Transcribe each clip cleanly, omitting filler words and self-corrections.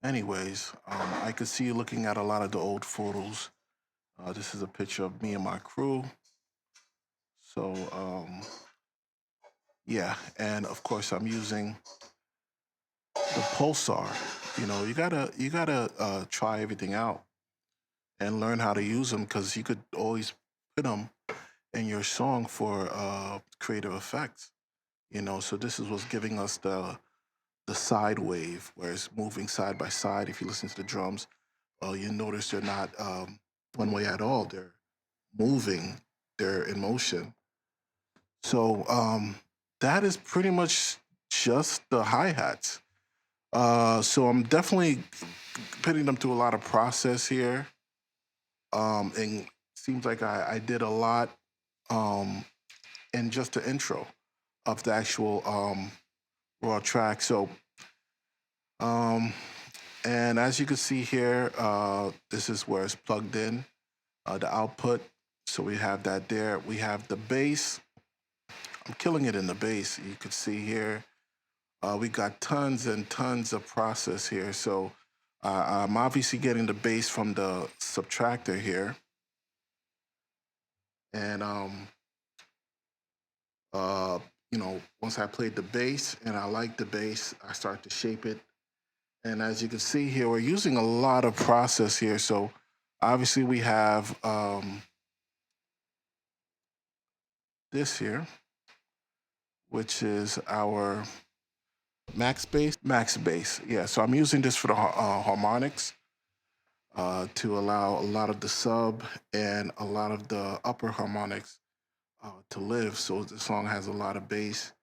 Anyways, I could see you looking at a lot of the old photos. This is a picture of me and my crew. So yeah, and of course I'm using the Pulsar. You gotta try everything out and learn how to use them because you could always put them in your song for creative effects. So this is what's giving us the side wave, where it's moving side by side. If you listen to the drums, you notice they're not one way at all. They're moving, they're in motion. So that is pretty much just the hi hats. So I'm definitely putting them through a lot of process here. And seems like I did a lot um, in just the intro of the actual raw track. So, um, and as you can see here, this is where it's plugged in, the output. So we have that there. We have the bass. I'm killing it in the bass. You can see here. We got tons and tons of process here. So I'm obviously getting the bass from the subtractor here. And, uh, once I played the bass and I like the bass, I start to shape it. And as you can see here, we're using a lot of process here. So obviously we have this here, which is our Max bass. Yeah, so I'm using this for the harmonics to allow a lot of the sub and a lot of the upper harmonics to live. So the song has a lot of bass.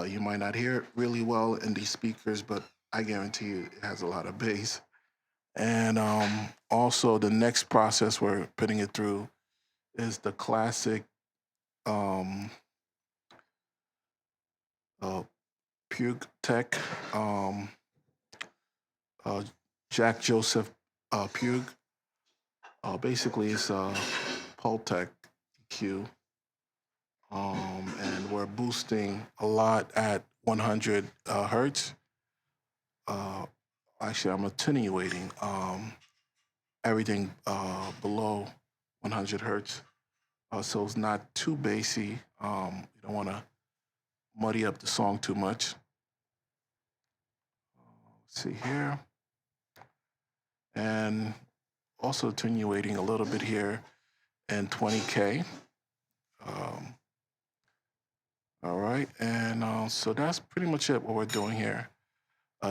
You might not hear it really well in these speakers, but I guarantee you it has a lot of bass. And also, the next process we're putting it through is the classic um, uh, Puke Tech, um, uh, Jack Joseph Puke. Basically, it's a Pultec EQ, and we're boosting a lot at 100 hertz. Uh, Actually, I'm attenuating everything below 100 hertz, so it's not too bassy. You don't want to muddy up the song too much. Let's see here, and also attenuating a little bit here in 20K. Um, all right, and so that's pretty much it. What we're doing here.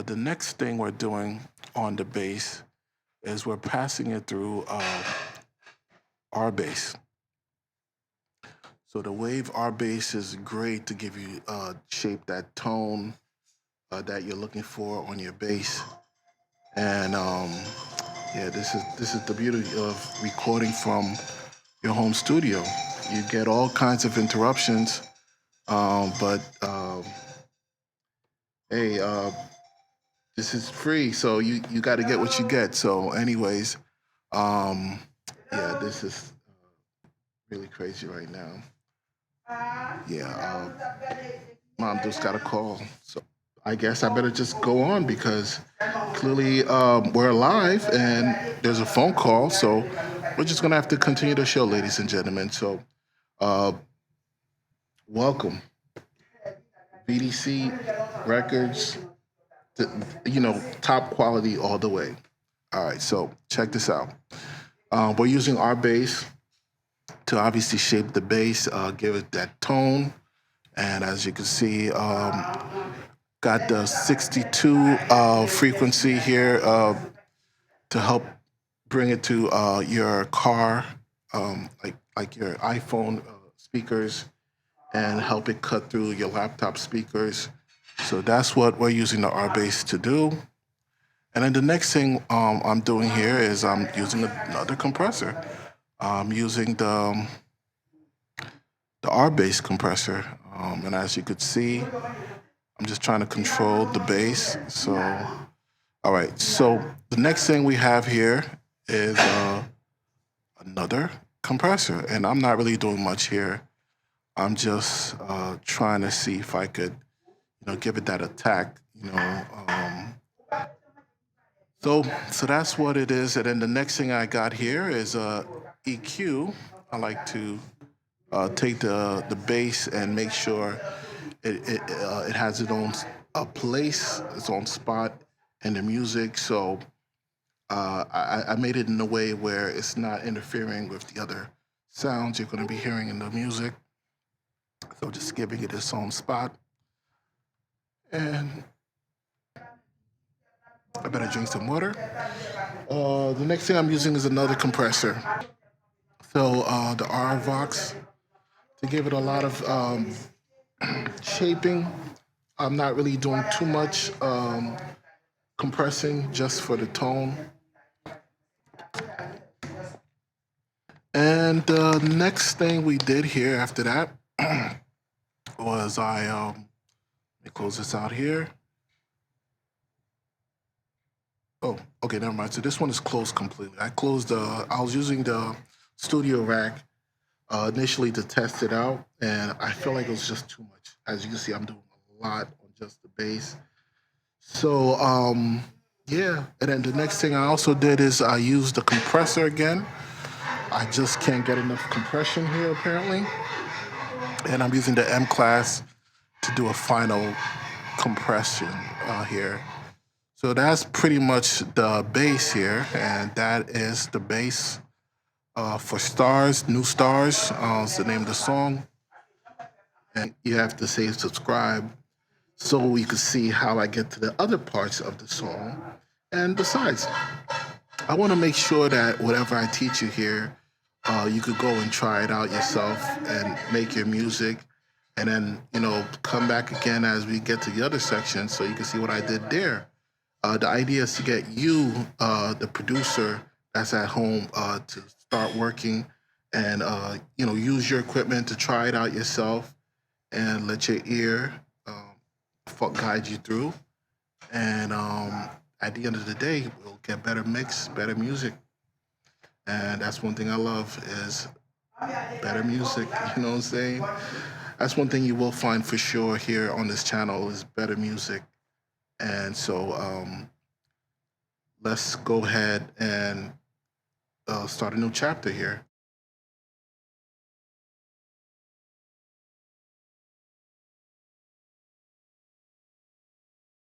The next thing we're doing on the bass is we're passing it through R bass. So the wave R bass is great to give you shape that tone that you're looking for on your bass. And yeah, this is the beauty of recording from your home studio. You get all kinds of interruptions, but hey, this is free, so you got to get what you get. So, anyways, um, yeah, this is really crazy right now. Yeah, mom just got a call, so I guess I better just go on because clearly we're live and there's a phone call. So we're just gonna have to continue the show, ladies and gentlemen. So uh, welcome, BDC Records. Top quality all the way. All right, so check this out. We're using our bass to obviously shape the bass, give it that tone. And as you can see, got the 62 frequency here to help bring it to your car, like your iPhone speakers, and help it cut through your laptop speakers. So that's what we're using the R bass to do. And then the next thing I'm doing here is I'm using another compressor. I'm using the R bass compressor, and as you could see, I'm just trying to control the bass. So, all right. So the next thing we have here is another compressor, and I'm not really doing much here. I'm just trying to see if I could, give it that attack. So that's what it is. And then the next thing I got here is EQ. I like to take the bass and make sure it has its own place, its own spot in the music. So I made it in a way where it's not interfering with the other sounds you're going to be hearing in the music. So just giving it its own spot. And I better drink some water. The next thing I'm using is another compressor. So the RVox to give it a lot of shaping. I'm not really doing too much compressing just for the tone. And the next thing we did here after that was let me close this out here. Oh, okay, never mind. So this one is closed completely. I was using the Studio Rack initially to test it out, and I felt like it was just too much. As you can see, I'm doing a lot on just the bass. So, yeah. And then the next thing I also did is I used the compressor again. I just can't get enough compression here, apparently. And I'm using the M class to do a final compression here. So that's pretty much the bass here, and that is the bass for Stars, New Stars. Is the name of the song. And you have to say subscribe so you can see how I get to the other parts of the song. And besides, I want to make sure that whatever I teach you here, you could go and try it out yourself and make your music. And then, come back again as we get to the other section so you can see what I did there. The idea is to get you, the producer that's at home, to start working and, use your equipment to try it out yourself and let your ear guide you through. And at the end of the day, we'll get better mix, better music. And that's one thing I love is better music. You know what I'm saying? That's one thing you will find for sure here on this channel is better music. And so let's go ahead and start a new chapter here.